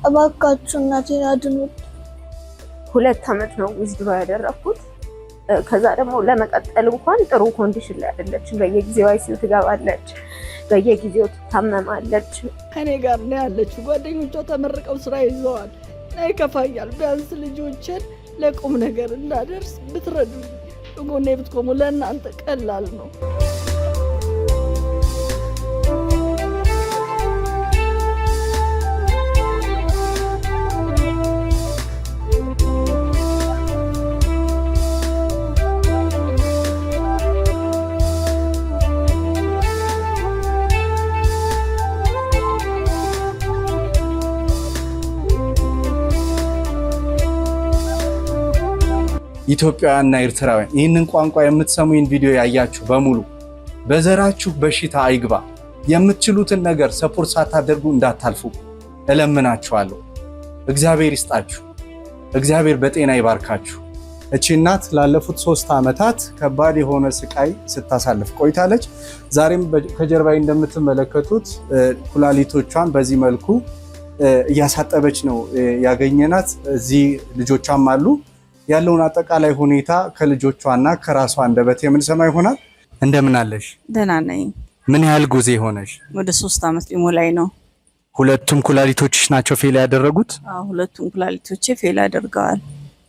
እባካችሁ እናቴን አድኑት። 2 ዓመት ነው ዊዝድሮ ያደረኩት። ከዛ ደግሞ ለመቀጠል እንኳን ጥሩ ኮንዲሽን ላይ አይደለችም። በየጊዜው አይሲዩ ትገባለች፣ በየጊዜው ትታመማለች። እኔ ጋር ነው ያለችው። ጓደኞቿ ተመርቀው ስራ ይዘዋል። ይከፋኛል። ቢያንስ ልጆችን ለቁም ነገር እንዳደርስ ብትረዱኝ፣ ጎኔ ብትቆሙ ለእናንተ ቀላል ነው። ኢትዮጵያውያንና ኤርትራውያን ይህንን ቋንቋ የምትሰሙ ይህን ቪዲዮ ያያችሁ በሙሉ በዘራችሁ በሽታ አይግባ። የምትችሉትን ነገር ሰፖርት ሳታደርጉ እንዳታልፉ እለምናችኋለሁ። እግዚአብሔር ይስጣችሁ። እግዚአብሔር በጤና ይባርካችሁ። እቺ እናት ላለፉት 3 ዓመታት ከባድ የሆነ ስቃይ ስታሳልፍ ቆይታለች። ዛሬም ከጀርባዬ እንደምትመለከቱት ኩላሊቶቿን በዚህ መልኩ እያሳጠበች ነው ያገኘናት። እዚህ ልጆቿም አሉ። ያለውን አጠቃላይ ሁኔታ ከልጆቿና ከራሷ አንደበት የምንሰማ ይሆናል። እንደምን አለሽ? ደህና ነኝ። ምን ያህል ጊዜ ሆነሽ? ወደ 3 ዓመት ሊሞላኝ ነው። ሁለቱም ኩላሊቶችሽ ናቸው ፌል ያደረጉት? አዎ፣ ሁለቱም ኩላሊቶቼ ፌል አድርገዋል።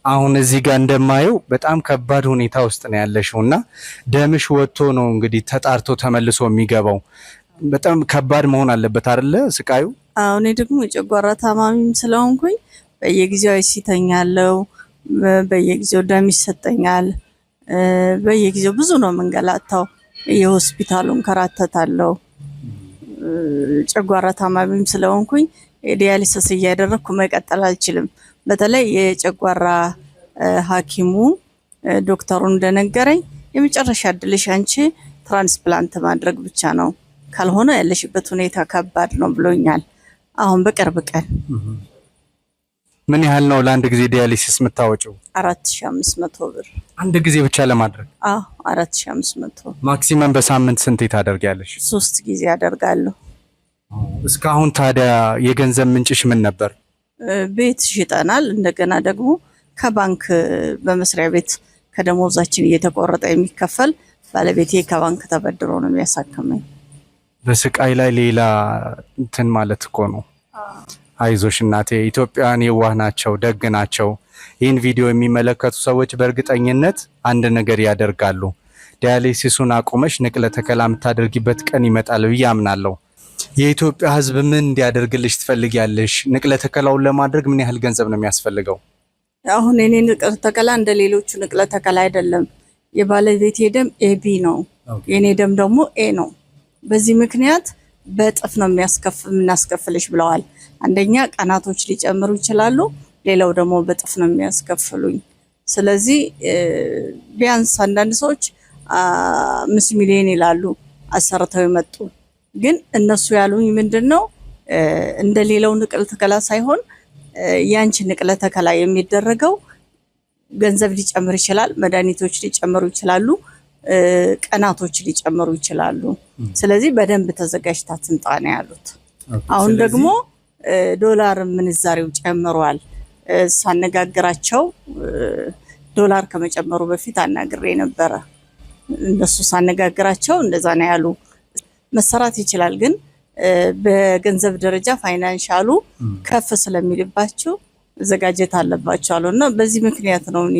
አሁን እዚህ ጋር እንደማየው በጣም ከባድ ሁኔታ ውስጥ ነው ያለሽውና ደምሽ ወጥቶ ነው እንግዲህ ተጣርቶ ተመልሶ የሚገባው። በጣም ከባድ መሆን አለበት አይደለ ስቃዩ? አዎ፣ እኔ ደግሞ የጨጓራ ታማሚም ስለሆንኩኝ በየጊዜው አይሲተኛለው፣ በየጊዜው ደም ይሰጠኛል። በየጊዜው ብዙ ነው መንገላታው። የሆስፒታሉን ከራተታለው። ጨጓራ ታማሚም ስለሆንኩኝ ዲያሊሲስ እያደረኩ መቀጠል አልችልም። በተለይ የጨጓራ ሐኪሙ ዶክተሩ እንደነገረኝ የመጨረሻ እድልሽ አንቺ ትራንስፕላንት ማድረግ ብቻ ነው፣ ካልሆነ ያለሽበት ሁኔታ ከባድ ነው ብሎኛል። አሁን በቅርብ ቀን ምን ያህል ነው ለአንድ ጊዜ ዲያሊሲስ የምታወጪው? 4500 ብር አንድ ጊዜ ብቻ ለማድረግ? አዎ 4500። ማክሲመም በሳምንት ስንት ታደርጊያለሽ? 3 ጊዜ አደርጋለሁ። እስካሁን ታዲያ የገንዘብ ምንጭሽ ምን ነበር? ቤት ሽጠናል። እንደገና ደግሞ ከባንክ በመስሪያ ቤት ከደሞዛችን እየተቆረጠ የሚከፈል ባለቤቴ ከባንክ ተበድሮ ነው የሚያሳክመኝ። በስቃይ ላይ ሌላ እንትን ማለት እኮ ነው። አይዞሽ እናቴ። ኢትዮጵያውያን የዋህ ናቸው፣ ደግ ናቸው። ይህን ቪዲዮ የሚመለከቱ ሰዎች በእርግጠኝነት አንድ ነገር ያደርጋሉ። ዲያሊሲሱን አቁመሽ ንቅለ ተከላ የምታደርጊበት ቀን ይመጣል ብዬ አምናለሁ። የኢትዮጵያ ሕዝብ ምን እንዲያደርግልሽ ትፈልጊያለሽ? ንቅለ ተከላውን ለማድረግ ምን ያህል ገንዘብ ነው የሚያስፈልገው? አሁን እኔ ንቅለ ተከላ እንደ ሌሎቹ ንቅለ ተከላ አይደለም። የባለቤቴ ደም ኤቢ ነው፣ የኔ ደም ደግሞ ኤ ነው። በዚህ ምክንያት በጥፍ ነው የምናስከፍልሽ ብለዋል። አንደኛ ቀናቶች ሊጨምሩ ይችላሉ፣ ሌላው ደግሞ በጥፍ ነው የሚያስከፍሉኝ። ስለዚህ ቢያንስ አንዳንድ ሰዎች 5 ሚሊዮን ይላሉ አሰርተው መጡ። ግን እነሱ ያሉኝ ምንድነው እንደ ሌላው ንቅለ ተከላ ሳይሆን ያንቺ ንቅለ ተከላ የሚደረገው ገንዘብ ሊጨምር ይችላል፣ መድኃኒቶች ሊጨምሩ ይችላሉ፣ ቀናቶች ሊጨምሩ ይችላሉ። ስለዚህ በደንብ ተዘጋጅታ ትምጣ ነው ያሉት። አሁን ደግሞ ዶላር ምንዛሬው ጨምሯል። ሳነጋግራቸው ዶላር ከመጨመሩ በፊት አናግሬ ነበረ። እነሱ ሳነጋግራቸው እንደዛ ነው ያሉ። መሰራት ይችላል፣ ግን በገንዘብ ደረጃ ፋይናንሻሉ ከፍ ስለሚልባቸው መዘጋጀት አለባቸው አሉና በዚህ ምክንያት ነው እኔ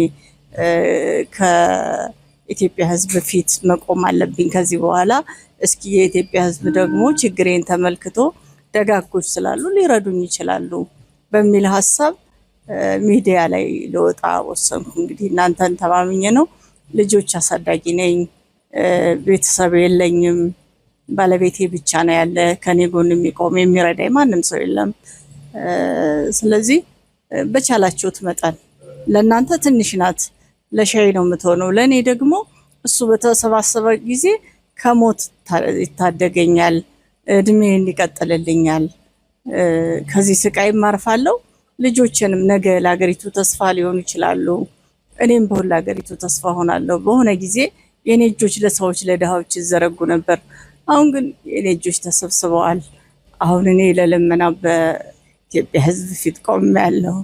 ከኢትዮጵያ ሕዝብ ፊት መቆም አለብኝ ከዚህ በኋላ። እስኪ የኢትዮጵያ ሕዝብ ደግሞ ችግሬን ተመልክቶ ደጋጎች ስላሉ ሊረዱኝ ይችላሉ በሚል ሐሳብ ሚዲያ ላይ ለወጣ ወሰንኩ። እንግዲህ እናንተን ተማምኜ ነው። ልጆች አሳዳጊ ነኝ፣ ቤተሰብ የለኝም። ባለቤቴ ብቻ ነው ያለ፣ ከኔ ጎን የሚቆም የሚረዳኝ ማንም ሰው የለም። ስለዚህ በቻላችሁት መጠን ለእናንተ ትንሽ ናት፣ ለሻይ ነው የምትሆነው። ለእኔ ደግሞ እሱ በተሰባሰበ ጊዜ ከሞት ይታደገኛል፣ እድሜን ይቀጥልልኛል፣ ከዚህ ስቃይ ማርፋለሁ። ልጆችንም ነገ ለሀገሪቱ ተስፋ ሊሆኑ ይችላሉ። እኔም በሁሉ ሀገሪቱ ተስፋ ሆናለሁ። በሆነ ጊዜ የኔ እጆች ለሰዎች ለድሃዎች ይዘረጉ ነበር። አሁን ግን የኔ እጆች ተሰብስበዋል። አሁን እኔ ለልመና ኢትዮጵያ ሕዝብ ፊት ቆሜያለሁ።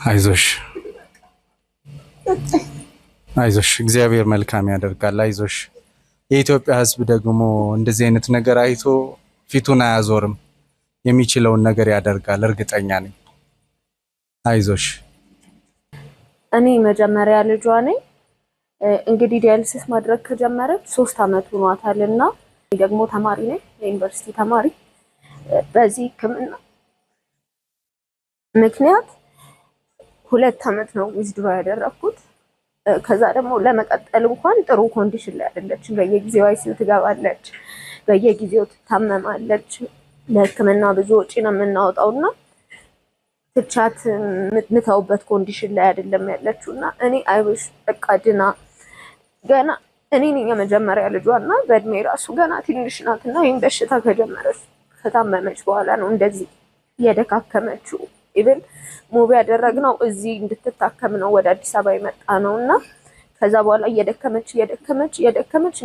አይዞሽ አይዞሽ፣ እግዚአብሔር መልካም ያደርጋል። አይዞሽ። የኢትዮጵያ ሕዝብ ደግሞ እንደዚህ አይነት ነገር አይቶ ፊቱን አያዞርም። የሚችለውን ነገር ያደርጋል፣ እርግጠኛ ነኝ። አይዞሽ። እኔ መጀመሪያ ልጇ ነኝ። እንግዲህ ዲያሊሲስ ማድረግ ከጀመረች 3 ዓመት ሆኗታል እና ደግሞ ተማሪ ነኝ፣ የዩኒቨርሲቲ ተማሪ። በዚህ ሕክምና ምክንያት 2 ዓመት ነው ዊዝድሮ ያደረኩት። ከዛ ደግሞ ለመቀጠል እንኳን ጥሩ ኮንዲሽን ላይ አይደለችም። በየጊዜው አይሲዩ ትገባለች፣ በየጊዜው ትታመማለች። ለሕክምና ብዙ ወጪ ነው የምናወጣውና ትቻት የምትተውበት ኮንዲሽን ላይ አይደለም ያለችውና እኔ አይውሽ በቃ ድና ገና እኔ ነኝ የመጀመሪያ ልጇና በእድሜ ራሱ ገና ትንሽ ናትና ይሄን በሽታ ከጀመረች ከታመመች በኋላ ነው እንደዚህ እየደካከመችው። ኢቭን ሙቪ ያደረግነው እዚህ እንድትታከም ነው ወደ አዲስ አበባ የመጣ ነውና ከዛ በኋላ እየደከመች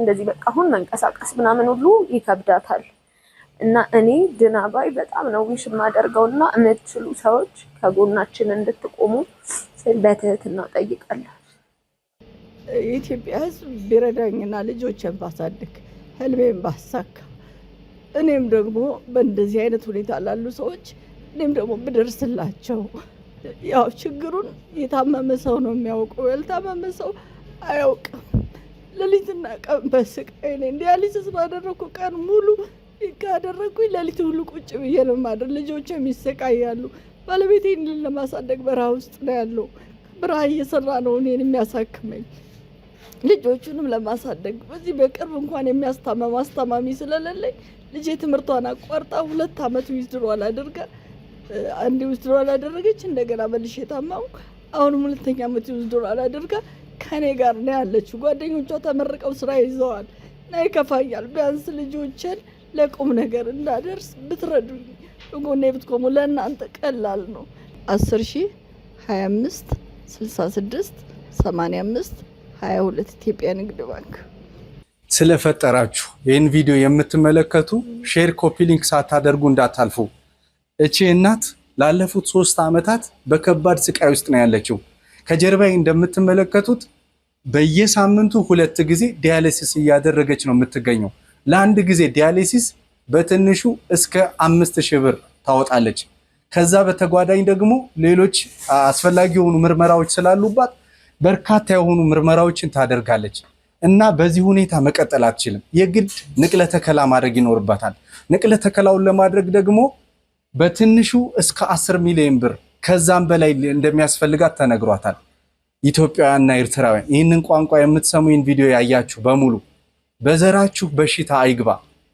እንደዚህ በቃ አሁን መንቀሳቀስ ምናምን ሁሉ ይከብዳታል። እና እኔ ድና ባይ በጣም ነው ዊሽ የማደርገውና የምትችሉ ሰዎች ከጎናችን እንድትቆሙ በትህትና ጠይቃለሁ። የኢትዮጵያ ሕዝብ ቢረዳኝና ልጆችን ባሳድግ ህልሜን ባሳካ እኔም ደግሞ በእንደዚህ አይነት ሁኔታ ላሉ ሰዎች እኔም ደግሞ ብደርስላቸው። ያው ችግሩን የታመመ ሰው ነው የሚያውቀው፣ ያልታመመ ሰው አያውቅም። ሌሊትና ቀን በስቃይ እኔ ዲያሊሲስ ባደረኩ ቀን ሙሉ ካደረኩኝ ሌሊት ሁሉ ቁጭ ብዬ ነው የማድር። ልጆችም ይሰቃያሉ። ባለቤቴን ለማሳደግ በረሃ ውስጥ ነው ያለው። በረሃ እየሰራ ነው እኔን የሚያሳክመኝ፣ ልጆቹንም ለማሳደግ በዚህ በቅርብ እንኳን የሚያስታመም አስታማሚ ስለሌለኝ ልጄ ትምህርቷን አቋርጣ 2 ዓመት ዊዝድሮዋል አድርጋ አንዴ ዊዝድሮዋል አደረገች። እንደገና መልሼ ታማው አሁንም 2ኛ ዓመት ዊዝድሮዋል አድርጋ ከኔ ጋር ነው ያለችው። ጓደኞቿ ተመርቀው ስራ ይዘዋል እና ይከፋኛል። ቢያንስ ልጆችን ለቁም ነገር እንዳደርስ ብትረዱኝ፣ ጎኔ ብትቆሙ ለእናንተ ቀላል ነው። 10,000 25 66 85 22 ኢትዮጵያ ንግድ ባንክ። ስለፈጠራችሁ ይህን ቪዲዮ የምትመለከቱ ሼር፣ ኮፒ ሊንክ ሳታደርጉ እንዳታልፉ። እቺ እናት ላለፉት 3 ዓመታት በከባድ ስቃይ ውስጥ ነው ያለችው። ከጀርባዬ እንደምትመለከቱት በየሳምንቱ 2 ጊዜ ዲያሊሲስ እያደረገች ነው የምትገኘው። ለአንድ ጊዜ ዲያሊሲስ በትንሹ እስከ 5000 ብር ታወጣለች። ከዛ በተጓዳኝ ደግሞ ሌሎች አስፈላጊ የሆኑ ምርመራዎች ስላሉባት በርካታ የሆኑ ምርመራዎችን ታደርጋለች እና በዚህ ሁኔታ መቀጠል አትችልም። የግድ ንቅለ ተከላ ማድረግ ይኖርባታል። ንቅለ ተከላውን ለማድረግ ደግሞ በትንሹ እስከ 10 ሚሊዮን ብር ከዛም በላይ እንደሚያስፈልጋት ተነግሯታል። ኢትዮጵያውያንና ኤርትራውያን ይህንን ቋንቋ የምትሰሙ ይህን ቪዲዮ ያያችሁ በሙሉ በዘራችሁ በሽታ አይግባ።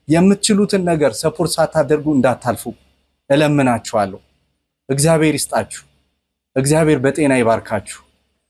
የምትችሉትን ነገር ሰፖርት ሳታደርጉ እንዳታልፉ እለምናችኋለሁ። እግዚአብሔር ይስጣችሁ። እግዚአብሔር በጤና ይባርካችሁ።